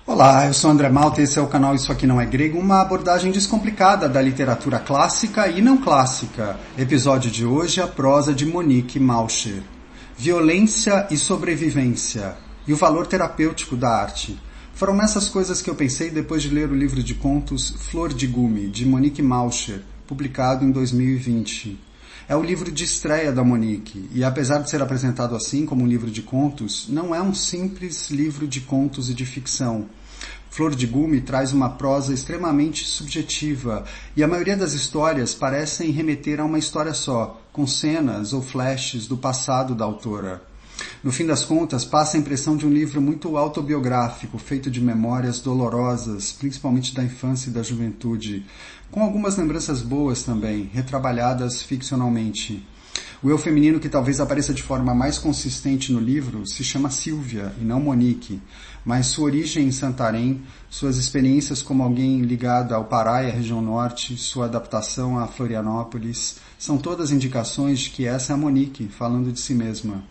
Olá, eu sou André Malta e esse é o canal Isso Aqui Não É Grego, uma abordagem descomplicada da literatura clássica e não clássica. Episódio de hoje, a prosa de Monique Malcher. Violência e sobrevivência e o valor terapêutico da arte. Foram nessas coisas que eu pensei depois de ler o livro de contos Flor de Gume, de Monique Malcher, publicado em 2020. É o livro de estreia da Monique, e apesar de ser apresentado assim como um livro de contos, não é um simples livro de contos e de ficção. Flor de Gume traz uma prosa extremamente subjetiva, e a maioria das histórias parecem remeter a uma história só, com cenas ou flashes do passado da autora. No fim das contas, passa a impressão de um livro muito autobiográfico, feito de memórias dolorosas, principalmente da infância e da juventude, com algumas lembranças boas também, retrabalhadas ficcionalmente. O eu feminino que talvez apareça de forma mais consistente no livro se chama Silvia e não Monique, mas sua origem em Santarém, suas experiências como alguém ligada ao Pará e à região norte, sua adaptação a Florianópolis, são todas indicações de que essa é a Monique falando de si mesma.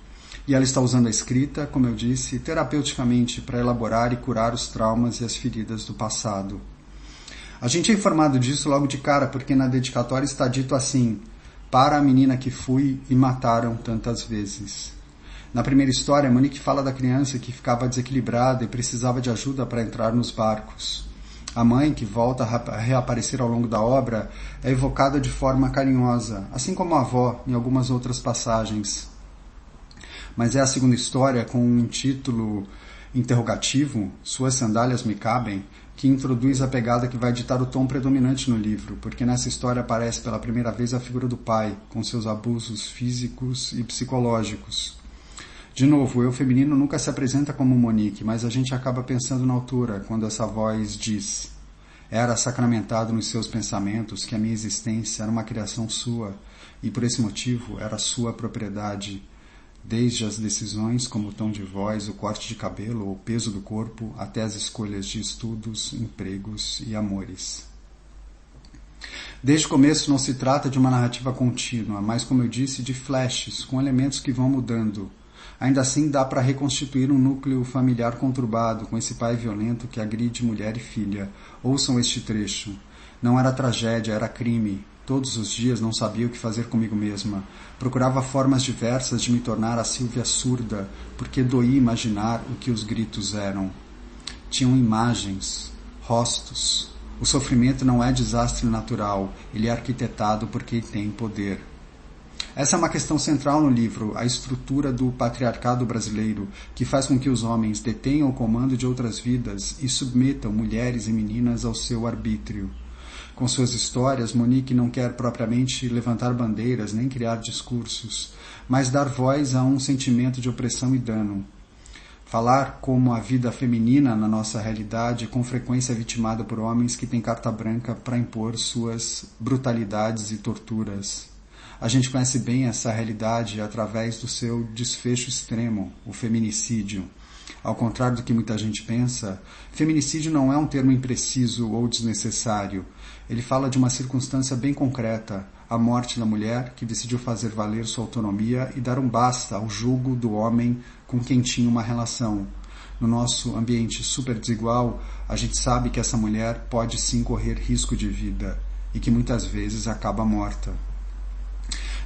E ela está usando a escrita, como eu disse, terapeuticamente para elaborar e curar os traumas e as feridas do passado. A gente é informado disso logo de cara porque na dedicatória está dito assim: para a menina que fui e mataram tantas vezes. Na primeira história, Monique fala da criança que ficava desequilibrada e precisava de ajuda para entrar nos barcos. A mãe, que volta a reaparecer ao longo da obra, é evocada de forma carinhosa, assim como a avó em algumas outras passagens. Mas é a segunda história, com um título interrogativo, Suas Sandálias Me Cabem, que introduz a pegada que vai ditar o tom predominante no livro, porque nessa história aparece pela primeira vez a figura do pai, com seus abusos físicos e psicológicos. De novo, o eu feminino nunca se apresenta como Monique, mas a gente acaba pensando na autora quando essa voz diz: era sacramentado nos seus pensamentos que a minha existência era uma criação sua, e por esse motivo era sua propriedade, desde as decisões como o tom de voz, o corte de cabelo ou o peso do corpo, até as escolhas de estudos, empregos e amores. Desde o começo não se trata de uma narrativa contínua, mas, como eu disse, de flashes, com elementos que vão mudando. Ainda assim, dá para reconstituir um núcleo familiar conturbado, com esse pai violento que agride mulher e filha. Ouçam este trecho. Não era tragédia, era crime. Todos os dias não sabia o que fazer comigo mesma. Procurava formas diversas de me tornar a Silvia surda, porque doía imaginar o que os gritos eram. Tinham imagens, rostos. O sofrimento não é desastre natural, ele é arquitetado porque tem poder. Essa é uma questão central no livro, a estrutura do patriarcado brasileiro, que faz com que os homens detenham o comando de outras vidas e submetam mulheres e meninas ao seu arbítrio. Com suas histórias, Monique não quer propriamente levantar bandeiras nem criar discursos, mas dar voz a um sentimento de opressão e dano. Falar como a vida feminina na nossa realidade com frequência é vitimada por homens que têm carta branca para impor suas brutalidades e torturas. A gente conhece bem essa realidade através do seu desfecho extremo, o feminicídio. Ao contrário do que muita gente pensa, feminicídio não é um termo impreciso ou desnecessário. Ele fala de uma circunstância bem concreta, a morte da mulher que decidiu fazer valer sua autonomia e dar um basta ao julgo do homem com quem tinha uma relação. No nosso ambiente super desigual, a gente sabe que essa mulher pode sim correr risco de vida e que muitas vezes acaba morta.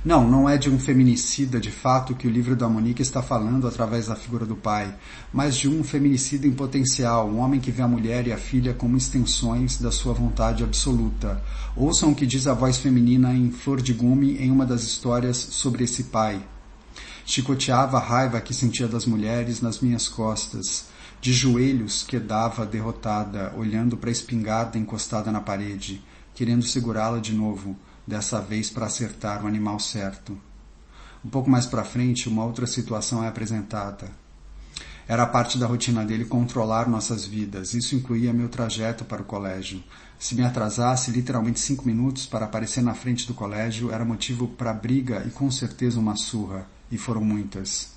Não é de um feminicida de fato que o livro da Monique está falando através da figura do pai, mas de um feminicida em potencial, um homem que vê a mulher e a filha como extensões da sua vontade absoluta. Ouçam o que diz a voz feminina em Flor de Gume em uma das histórias sobre esse pai. Chicoteava a raiva que sentia das mulheres nas minhas costas, de joelhos quedava derrotada, olhando para a espingarda encostada na parede, querendo segurá-la de novo, dessa vez para acertar o animal certo. Um pouco mais para frente, uma outra situação é apresentada. Era parte da rotina dele controlar nossas vidas. Isso incluía meu trajeto para o colégio. Se me atrasasse literalmente 5 minutos para aparecer na frente do colégio, era motivo para briga e com certeza uma surra. E foram muitas.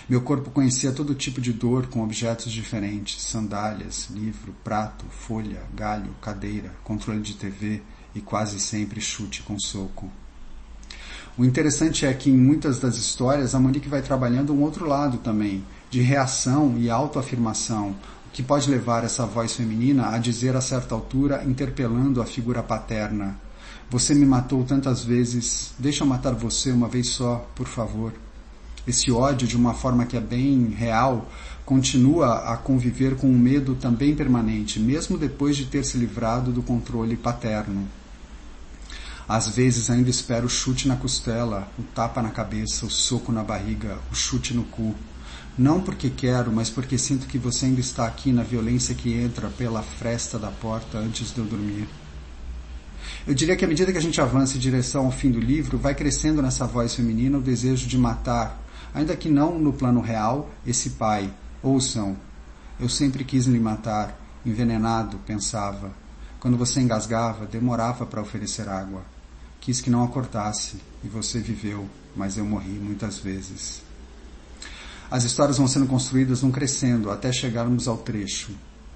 Meu corpo conhecia todo tipo de dor com objetos diferentes. Sandálias, livro, prato, folha, galho, cadeira, controle de TV e quase sempre chute com soco. O interessante é que em muitas das histórias a Monique vai trabalhando um outro lado também, de reação e autoafirmação, que pode levar essa voz feminina a dizer a certa altura, interpelando a figura paterna: você me matou tantas vezes, deixa eu matar você uma vez só, por favor. Esse ódio, de uma forma que é bem real, continua a conviver com um medo também permanente, mesmo depois de ter se livrado do controle paterno. Às vezes ainda espero o chute na costela, o tapa na cabeça, o soco na barriga, o chute no cu. Não porque quero, mas porque sinto que você ainda está aqui na violência que entra pela fresta da porta antes de eu dormir. Eu diria que à medida que a gente avança em direção ao fim do livro, vai crescendo nessa voz feminina o desejo de matar, ainda que não no plano real, esse pai. Ouçam, eu sempre quis lhe matar, envenenado, pensava. Quando você engasgava, demorava para oferecer água. Quis que não acordasse, e você viveu, mas eu morri muitas vezes. As histórias vão sendo construídas num crescendo, até chegarmos ao trecho.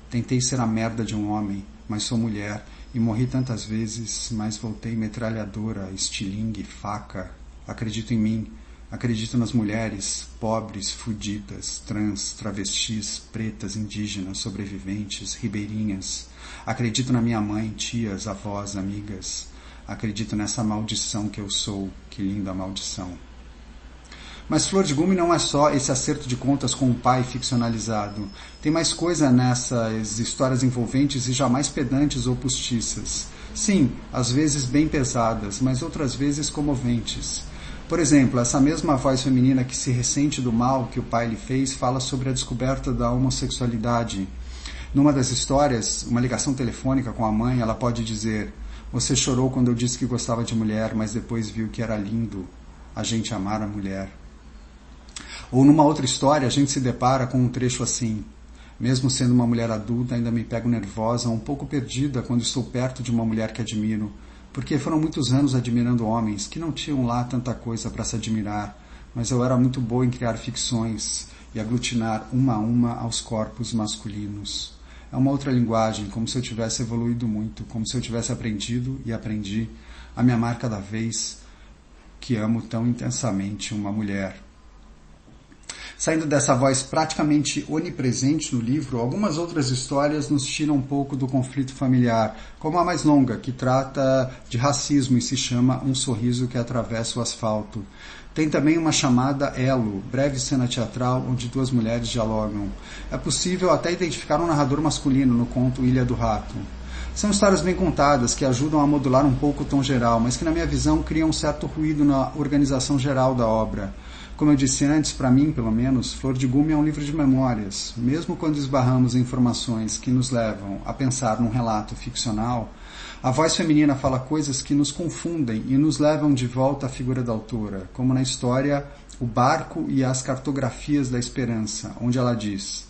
Tentei ser a merda de um homem, mas sou mulher, e morri tantas vezes, mas voltei metralhadora, estilingue, faca. Acredito em mim, acredito nas mulheres, pobres, fudidas, trans, travestis, pretas, indígenas, sobreviventes, ribeirinhas. Acredito na minha mãe, tias, avós, amigas. Acredito nessa maldição que eu sou, que linda maldição. Mas Flor de Gume não é só esse acerto de contas com um pai ficcionalizado. Tem mais coisa nessas histórias envolventes e jamais pedantes ou postiças. Sim, às vezes bem pesadas, mas outras vezes comoventes. Por exemplo, essa mesma voz feminina que se ressente do mal que o pai lhe fez fala sobre a descoberta da homossexualidade. Numa das histórias, uma ligação telefônica com a mãe, ela pode dizer: você chorou quando eu disse que gostava de mulher, mas depois viu que era lindo a gente amar a mulher. Ou numa outra história, a gente se depara com um trecho assim: mesmo sendo uma mulher adulta, ainda me pego nervosa, um pouco perdida quando estou perto de uma mulher que admiro, porque foram muitos anos admirando homens que não tinham lá tanta coisa para se admirar, mas eu era muito boa em criar ficções e aglutinar uma a uma aos corpos masculinos. É uma outra linguagem, como se eu tivesse evoluído muito, como se eu tivesse aprendido e aprendi a me amar cada vez que amo tão intensamente uma mulher. Saindo dessa voz praticamente onipresente no livro, algumas outras histórias nos tiram um pouco do conflito familiar, como a mais longa, que trata de racismo e se chama Um Sorriso que Atravessa o Asfalto. Tem também uma chamada Elo, breve cena teatral onde duas mulheres dialogam. É possível até identificar um narrador masculino no conto Ilha do Rato. São histórias bem contadas que ajudam a modular um pouco o tom geral, mas que na minha visão criam um certo ruído na organização geral da obra. Como eu disse antes, para mim, pelo menos, Flor de Gume é um livro de memórias. Mesmo quando esbarramos em informações que nos levam a pensar num relato ficcional, a voz feminina fala coisas que nos confundem e nos levam de volta à figura da autora, como na história O Barco e as Cartografias da Esperança, onde ela diz: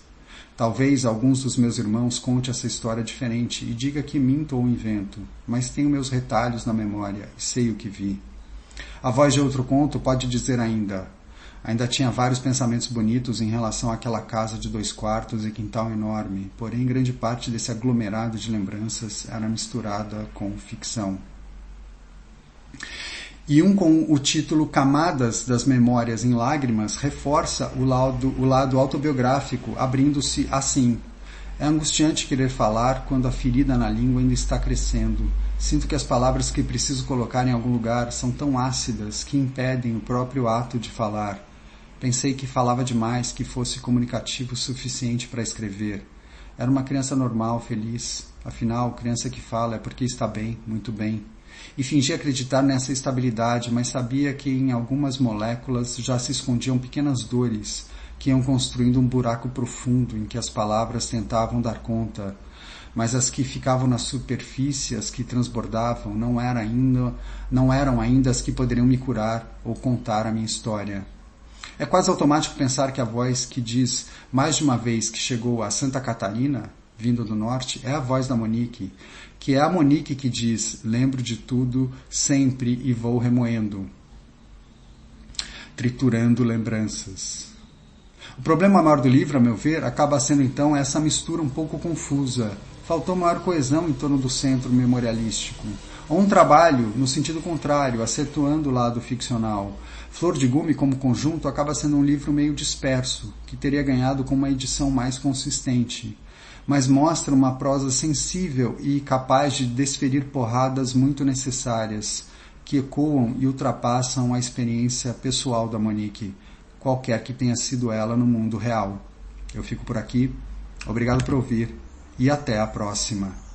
talvez alguns dos meus irmãos conte essa história diferente e diga que minto ou invento, mas tenho meus retalhos na memória e sei o que vi. A voz de outro conto pode dizer ainda tinha vários pensamentos bonitos em relação àquela casa de 2 quartos e quintal enorme, porém grande parte desse aglomerado de lembranças era misturada com ficção. E com o título Camadas das Memórias em Lágrimas reforça o lado autobiográfico, abrindo-se assim: é angustiante querer falar quando a ferida na língua ainda está crescendo. Sinto que as palavras que preciso colocar em algum lugar são tão ácidas que impedem o próprio ato de falar. Pensei que falava demais, que fosse comunicativo o suficiente para escrever. Era uma criança normal, feliz. Afinal, criança que fala é porque está bem, muito bem. E fingi acreditar nessa estabilidade, mas sabia que em algumas moléculas já se escondiam pequenas dores que iam construindo um buraco profundo em que as palavras tentavam dar conta, mas as que ficavam na superfície, as que transbordavam, não eram ainda as que poderiam me curar ou contar a minha história. É quase automático pensar que a voz que diz mais de uma vez que chegou a Santa Catarina, vindo do norte, é a voz da Monique, que é a Monique que diz: lembro de tudo, sempre e vou remoendo, triturando lembranças. O problema maior do livro, a meu ver, acaba sendo então essa mistura um pouco confusa. Faltou maior coesão em torno do centro memorialístico, ou um trabalho no sentido contrário, acentuando o lado ficcional. Flor de Gume, como conjunto, acaba sendo um livro meio disperso, que teria ganhado com uma edição mais consistente, mas mostra uma prosa sensível e capaz de desferir porradas muito necessárias, que ecoam e ultrapassam a experiência pessoal da Monique, qualquer que tenha sido ela no mundo real. Eu fico por aqui, obrigado por ouvir e até a próxima.